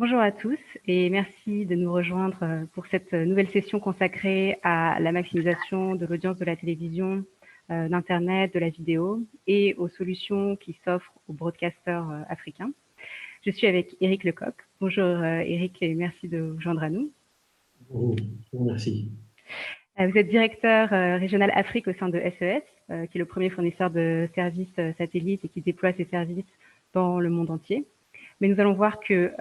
Bonjour à tous et merci de nous rejoindre pour cette nouvelle session consacrée à la maximisation de l'audience de la télévision, d'Internet, de la vidéo et aux solutions qui s'offrent aux broadcasters africains. Je suis avec Eric Lecoq. Bonjour Eric et merci de vous joindre à nous. Merci. Vous êtes directeur régional Afrique au sein de SES, qui est le premier fournisseur de services satellites et qui déploie ses services dans le monde entier. Mais nous allons voir que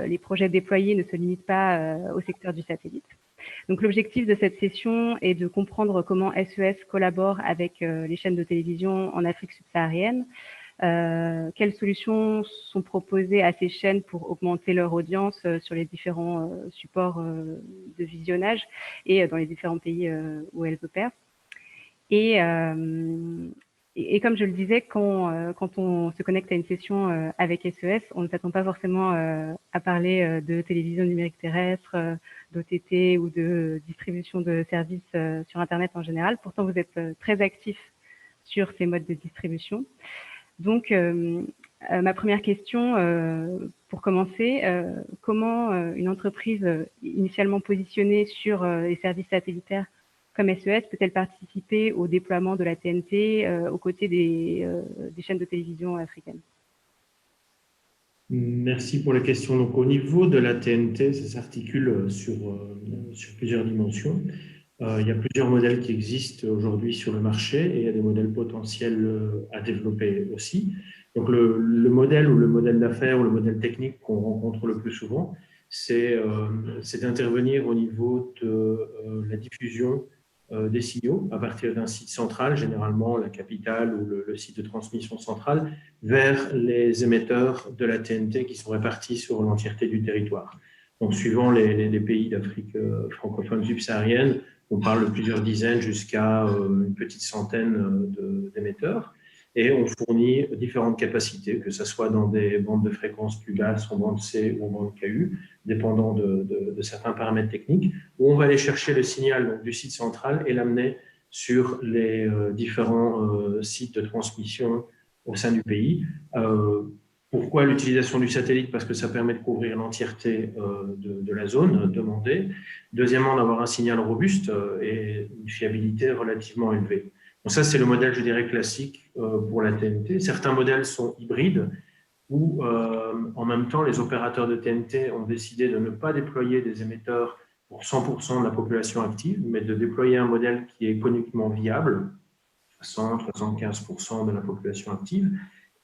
les projets déployés ne se limitent pas au secteur du satellite. Donc l'objectif de cette session est de comprendre comment SES collabore avec les chaînes de télévision en Afrique subsaharienne, quelles solutions sont proposées à ces chaînes pour augmenter leur audience sur les différents supports de visionnage et dans les différents pays où elles opèrent. Et comme je le disais, quand on se connecte à une session avec SES, on ne s'attend pas forcément à parler de télévision numérique terrestre, d'OTT ou de distribution de services sur Internet en général. Pourtant, vous êtes très actif sur ces modes de distribution. Donc, ma première question, pour commencer, comment une entreprise initialement positionnée sur les services satellitaires comme SES peut-elle participer au déploiement de la TNT aux côtés des chaînes de télévision africaines? Merci pour la question. Donc, au niveau de la TNT, ça s'articule sur plusieurs dimensions. Il y a plusieurs modèles qui existent aujourd'hui sur le marché et il y a des modèles potentiels à développer aussi. Donc, le modèle ou le modèle d'affaires ou le modèle technique qu'on rencontre le plus souvent, c'est d'intervenir au niveau de la diffusion des signaux à partir d'un site central, généralement la capitale ou le site de transmission centrale, vers les émetteurs de la TNT qui sont répartis sur l'entièreté du territoire. Donc, suivant les pays d'Afrique francophone subsaharienne, on parle de plusieurs dizaines jusqu'à une petite centaine d'émetteurs. Et on fournit différentes capacités, que ce soit dans des bandes de fréquences plus basses, en bande C ou en bande KU, dépendant de certains paramètres techniques, où on va aller chercher le signal donc, du site central et l'amener sur les différents sites de transmission au sein du pays. Pourquoi l'utilisation du satellite? Parce que ça permet de couvrir l'entièreté de la zone demandée. Deuxièmement, d'avoir un signal robuste et une fiabilité relativement élevée. Donc ça, c'est le modèle, je dirais, classique pour la TNT. Certains modèles sont hybrides où, en même temps, les opérateurs de TNT ont décidé de ne pas déployer des émetteurs pour 100% de la population active, mais de déployer un modèle qui est économiquement viable, 60-75% de la population active,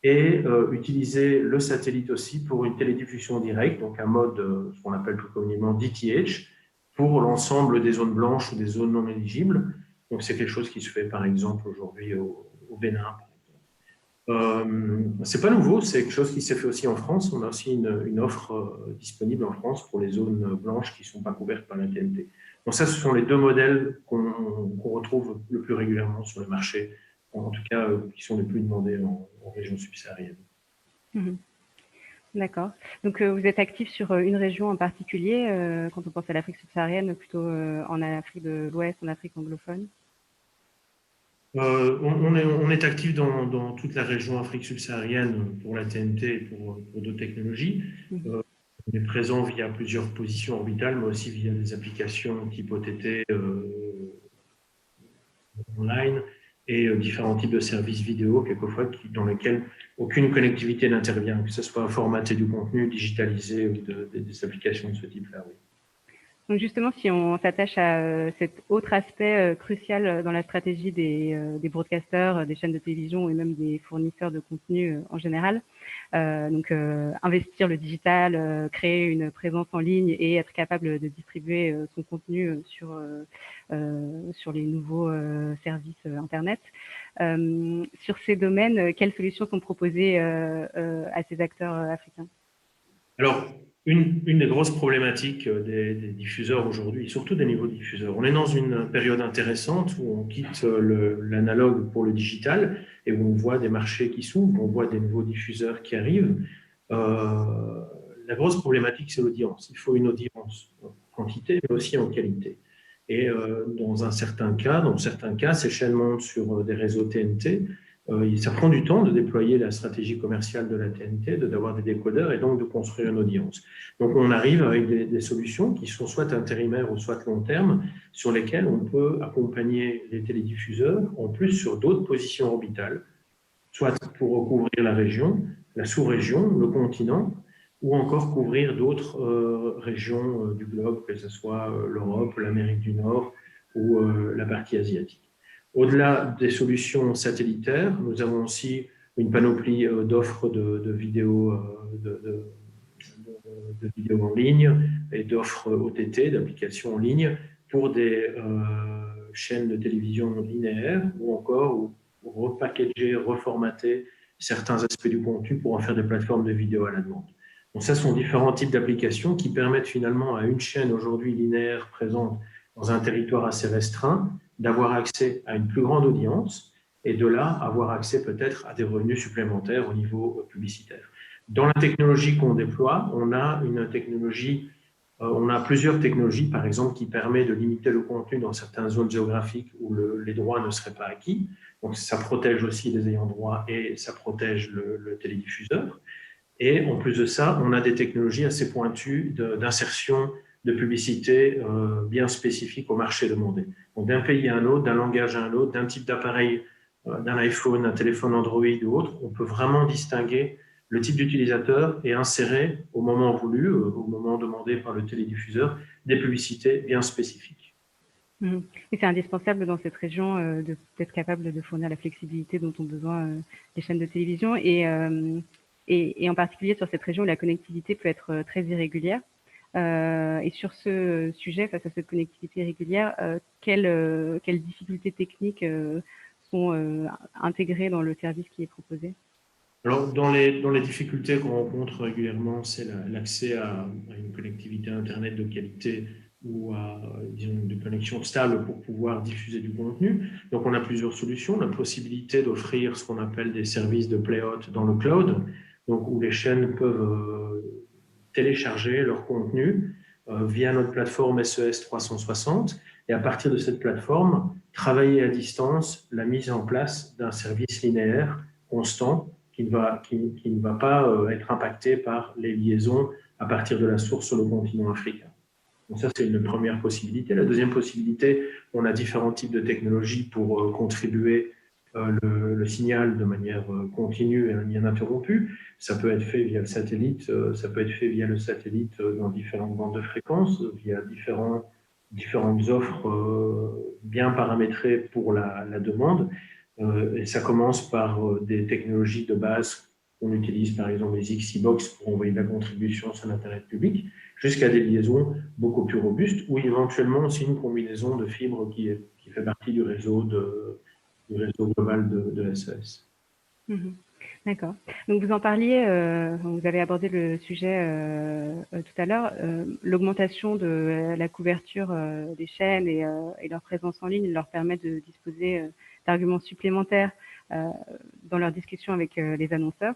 et utiliser le satellite aussi pour une télédiffusion directe, donc un mode, ce qu'on appelle plus communément DTH, pour l'ensemble des zones blanches ou des zones non éligibles. Donc, c'est quelque chose qui se fait, par exemple, aujourd'hui au Bénin. C'est pas nouveau, c'est quelque chose qui s'est fait aussi en France. On a aussi une offre disponible en France pour les zones blanches qui ne sont pas couvertes par la TNT. Donc, ça, ce sont les deux modèles qu'on retrouve le plus régulièrement sur le marché, en tout cas, qui sont les plus demandés en région subsaharienne. Mmh. D'accord. Donc, vous êtes actif sur une région en particulier, quand on pense à l'Afrique subsaharienne, plutôt en Afrique de l'Ouest, en Afrique anglophone? On est actif dans toute la région Afrique subsaharienne pour la TNT et pour d'autres technologies. On est présent via plusieurs positions orbitales, mais aussi via des applications type OTT online et différents types de services vidéo, quelquefois dans lesquels aucune connectivité n'intervient, que ce soit formaté du contenu, digitalisé ou des applications de ce type-là. Oui. Donc justement, si on s'attache à cet autre aspect crucial dans la stratégie des broadcasters, des chaînes de télévision et même des fournisseurs de contenu en général, donc investir le digital, créer une présence en ligne et être capable de distribuer son contenu sur les nouveaux services Internet. Sur ces domaines, quelles solutions sont proposées à ces acteurs africains? Alors, une des grosses problématiques des diffuseurs aujourd'hui, surtout des niveaux diffuseurs, on est dans une période intéressante où on quitte l'analogue pour le digital et où on voit des marchés qui s'ouvrent, on voit des nouveaux diffuseurs qui arrivent. La grosse problématique, c'est l'audience. Il faut une audience en quantité, mais aussi en qualité. Et dans certains cas, ces chaînes montent sur des réseaux TNT, Ça prend du temps de déployer la stratégie commerciale de la TNT, d'avoir des décodeurs et donc de construire une audience. Donc, on arrive avec des solutions qui sont soit intérimaires ou soit long terme, sur lesquelles on peut accompagner les télédiffuseurs, en plus sur d'autres positions orbitales, soit pour recouvrir la région, la sous-région, le continent, ou encore couvrir d'autres régions du globe, que ce soit l'Europe, l'Amérique du Nord ou la partie asiatique. Au-delà des solutions satellitaires, nous avons aussi une panoplie d'offres de vidéos, de vidéos en ligne et d'offres OTT, d'applications en ligne pour des chaînes de télévision linéaires ou encore repackager, reformater certains aspects du contenu pour en faire des plateformes de vidéo à la demande. Donc ça sont différents types d'applications qui permettent finalement à une chaîne aujourd'hui linéaire présente dans un territoire assez restreint d'avoir accès à une plus grande audience et de là avoir accès peut-être à des revenus supplémentaires au niveau publicitaire. Dans la technologie qu'on déploie, on a plusieurs technologies, par exemple, qui permettent de limiter le contenu dans certaines zones géographiques où les droits ne seraient pas acquis. Donc, ça protège aussi les ayants droit et ça protège le télédiffuseur. Et en plus de ça, on a des technologies assez pointues d'insertion de publicité bien spécifiques au marché demandé. Donc, d'un pays à un autre, d'un langage à un autre, d'un type d'appareil, d'un iPhone, d'un téléphone Android ou autre, on peut vraiment distinguer le type d'utilisateur et insérer au moment voulu, au moment demandé par le télédiffuseur, des publicités bien spécifiques. Et c'est indispensable dans cette région d'être capable de fournir la flexibilité dont ont besoin les chaînes de télévision et en particulier sur cette région où la connectivité peut être très irrégulière. Et sur ce sujet, face à cette connectivité irrégulière, quelles difficultés techniques sont intégrées dans le service qui est proposé? Alors, dans les difficultés qu'on rencontre régulièrement, c'est l'accès à une connectivité Internet de qualité ou à, disons, une connexion stable pour pouvoir diffuser du contenu. Donc, on a plusieurs solutions. La possibilité d'offrir ce qu'on appelle des services de play-out dans le cloud, donc où les chaînes peuvent télécharger leur contenu via notre plateforme SES 360 et à partir de cette plateforme, travailler à distance la mise en place d'un service linéaire constant qui ne va pas être impacté par les liaisons à partir de la source sur le continent africain. Donc ça, c'est une première possibilité. La deuxième possibilité, on a différents types de technologies pour contribuer le signal de manière continue et ininterrompue. Ça peut être fait via le satellite, ça peut être fait via le satellite dans différentes bandes de fréquences, via différentes offres bien paramétrées pour la demande. Et ça commence par des technologies de base qu'on utilise, par exemple les XC-Box pour envoyer de la contribution sur l'Internet public, jusqu'à des liaisons beaucoup plus robustes, ou éventuellement aussi une combinaison de fibres qui fait partie du réseau global de SES. D'accord. Donc vous en parliez, vous avez abordé le sujet tout à l'heure, l'augmentation de la couverture des chaînes et leur présence en ligne leur permet de disposer d'arguments supplémentaires dans leur discussion avec les annonceurs.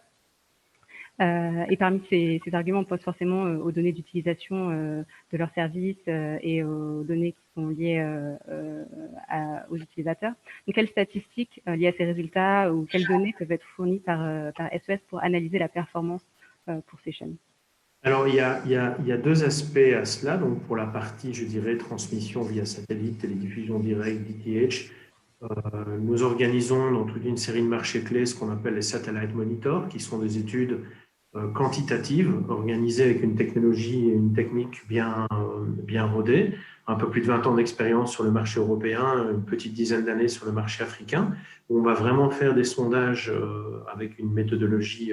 Et parmi ces arguments, on pense forcément aux données d'utilisation de leurs services et aux données qui sont liées aux utilisateurs. Donc, quelles statistiques liées à ces résultats ou quelles données peuvent être fournies par SES pour analyser la performance pour ces chaînes? Alors, il y a deux aspects à cela. Donc, pour la partie, je dirais, transmission via satellite, télédiffusion directe, DTH, nous organisons dans toute une série de marchés clés ce qu'on appelle les satellite monitors, qui sont des études quantitatives organisées avec une technologie et une technique bien rodées, un peu plus de 20 ans d'expérience sur le marché européen, une petite dizaine d'années sur le marché africain, où on va vraiment faire des sondages avec une méthodologie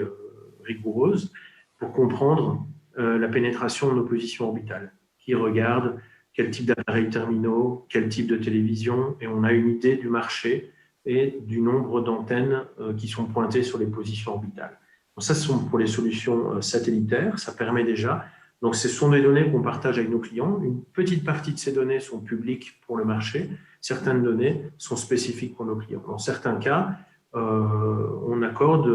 rigoureuse pour comprendre la pénétration de nos positions orbitales, qui regarde quel type d'appareils terminaux, quel type de télévision, et on a une idée du marché et du nombre d'antennes qui sont pointées sur les positions orbitales. Donc ça, ce sont pour les solutions satellitaires, ça permet déjà. Donc ce sont des données qu'on partage avec nos clients. Une petite partie de ces données sont publiques pour le marché. Certaines données sont spécifiques pour nos clients. Dans certains cas, on accorde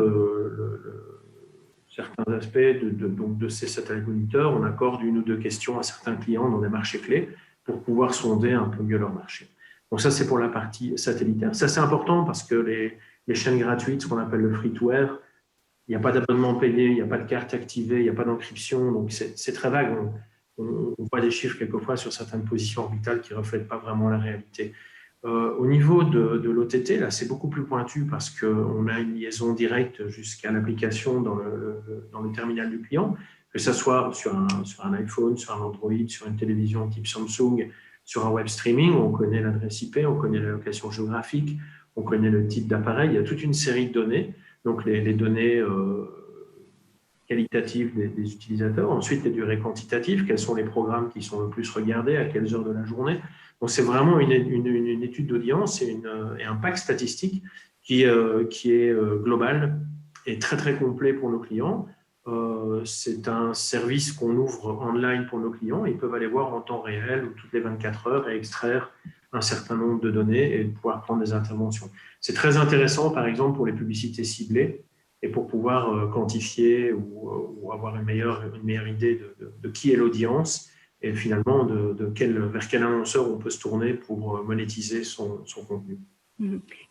certains aspects de ces satellite moniteurs, on accorde une ou deux questions à certains clients dans des marchés clés pour pouvoir sonder un peu mieux leur marché. Donc ça, c'est pour la partie satellitaire. Ça, c'est important parce que les chaînes gratuites, ce qu'on appelle le free-to-air. Il n'y a pas d'abonnement payé, il n'y a pas de carte activée, il n'y a pas d'encryption, donc c'est très vague. On voit des chiffres quelquefois sur certaines positions orbitales qui ne reflètent pas vraiment la réalité. Au niveau de l'OTT, là, c'est beaucoup plus pointu parce qu'on a une liaison directe jusqu'à l'application dans le terminal du client, que ce soit sur un iPhone, sur un Android, sur une télévision type Samsung, sur un web streaming, on connaît l'adresse IP, on connaît la location géographique, on connaît le type d'appareil, il y a toute une série de données, donc les données qualitatives des utilisateurs. Ensuite, les durées quantitatives, quels sont les programmes qui sont le plus regardés, à quelles heures de la journée. Donc, c'est vraiment une étude d'audience et un pack statistique qui est global et très, très complet pour nos clients. C'est un service qu'on ouvre online pour nos clients. Ils peuvent aller voir en temps réel ou toutes les 24 heures et extraire un certain nombre de données et pouvoir prendre des interventions. C'est très intéressant, par exemple, pour les publicités ciblées et pour pouvoir quantifier ou avoir une meilleure idée de qui est l'audience et finalement vers quel annonceur on peut se tourner pour monétiser son contenu.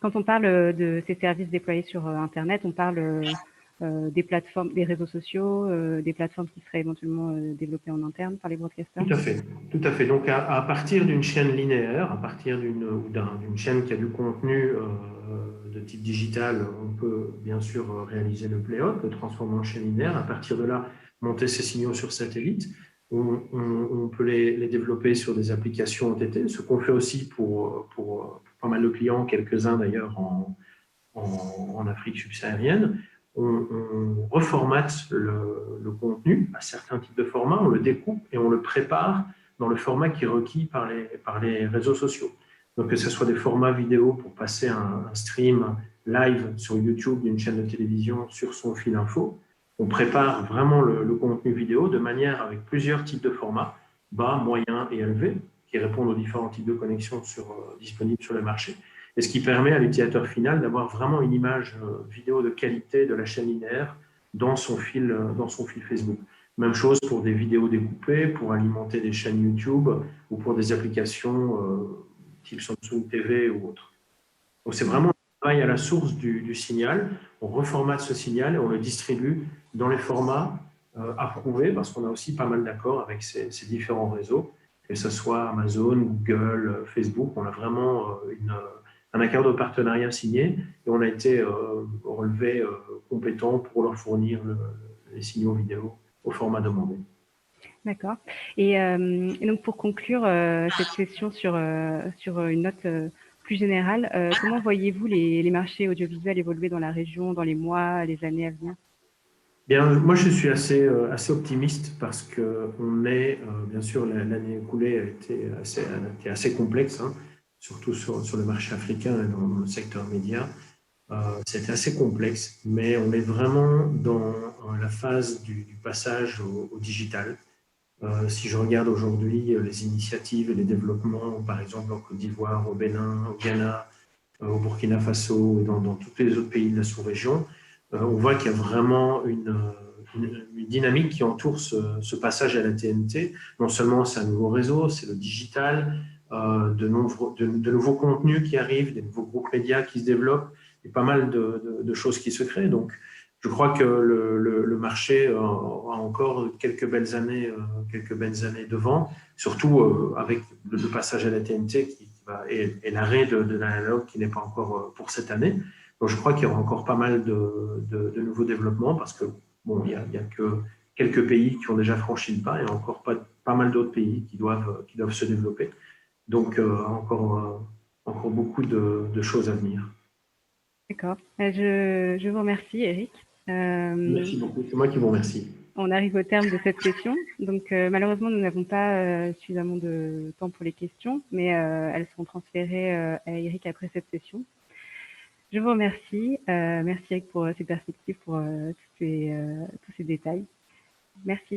Quand on parle de ces services déployés sur Internet, on parle des plateformes, des réseaux sociaux, des plateformes qui seraient éventuellement développées en interne par les broadcasters? Tout à fait, tout à fait. Donc, à partir d'une chaîne linéaire, à partir d'une chaîne qui a du contenu de type digital, on peut bien sûr réaliser le play-up, le transformer en chaîne linéaire. À partir de là, monter ces signaux sur satellite. On peut les développer sur des applications OTT, ce qu'on fait aussi pour pas mal de clients, quelques-uns d'ailleurs en Afrique subsaharienne. On reformate le contenu à certains types de formats, on le découpe et on le prépare dans le format qui est requis par les réseaux sociaux. Donc, que ce soit des formats vidéo pour passer un stream live sur YouTube d'une chaîne de télévision sur son fil info, on prépare vraiment le contenu vidéo de manière avec plusieurs types de formats, bas, moyen et élevé, qui répondent aux différents types de connexions disponibles sur le marché. Et ce qui permet à l'utilisateur final d'avoir vraiment une image vidéo de qualité de la chaîne linéaire dans son fil Facebook. Même chose pour des vidéos découpées, pour alimenter des chaînes YouTube ou pour des applications type Samsung TV ou autre. Donc, c'est vraiment un travail à la source du signal. On reformate ce signal et on le distribue dans les formats approuvés parce qu'on a aussi pas mal d'accords avec ces différents réseaux, que ce soit Amazon, Google, Facebook. On a vraiment un accord de partenariat signé et on a été relevé compétent pour leur fournir les signaux vidéo au format demandé. D'accord. Et donc, pour conclure cette session sur une note plus générale, comment voyez-vous les marchés audiovisuels évoluer dans la région dans les mois, les années à venir? Bien, moi, je suis assez optimiste parce que bien sûr, l'année écoulée a été assez complexe, hein, surtout sur le marché africain et dans le secteur média. C'était assez complexe, mais on est vraiment dans la phase du passage au digital. Si je regarde aujourd'hui les initiatives et les développements, par exemple en Côte d'Ivoire, au Bénin, au Ghana, au Burkina Faso et dans tous les autres pays de la sous-région, on voit qu'il y a vraiment une dynamique qui entoure ce passage à la TNT. Non seulement c'est un nouveau réseau, c'est le digital, de nouveaux contenus qui arrivent, des nouveaux groupes médias qui se développent, et pas mal de choses qui se créent. Donc, je crois que le marché a encore quelques belles années devant, surtout avec le passage à la TNT et l'arrêt de l'analogue qui n'est pas encore pour cette année. Donc, je crois qu'il y aura encore pas mal de nouveaux développements parce que bon, il y a que quelques pays qui ont déjà franchi le pas et encore pas mal d'autres pays qui doivent se développer. Donc, encore beaucoup de choses à venir. D'accord. Je vous remercie, Eric. Merci beaucoup. C'est moi qui vous remercie. On arrive au terme de cette session. Donc, malheureusement, nous n'avons pas suffisamment de temps pour les questions, mais elles seront transférées à Eric après cette session. Je vous remercie. Merci, Eric, pour ces perspectives, pour tous ces détails. Merci.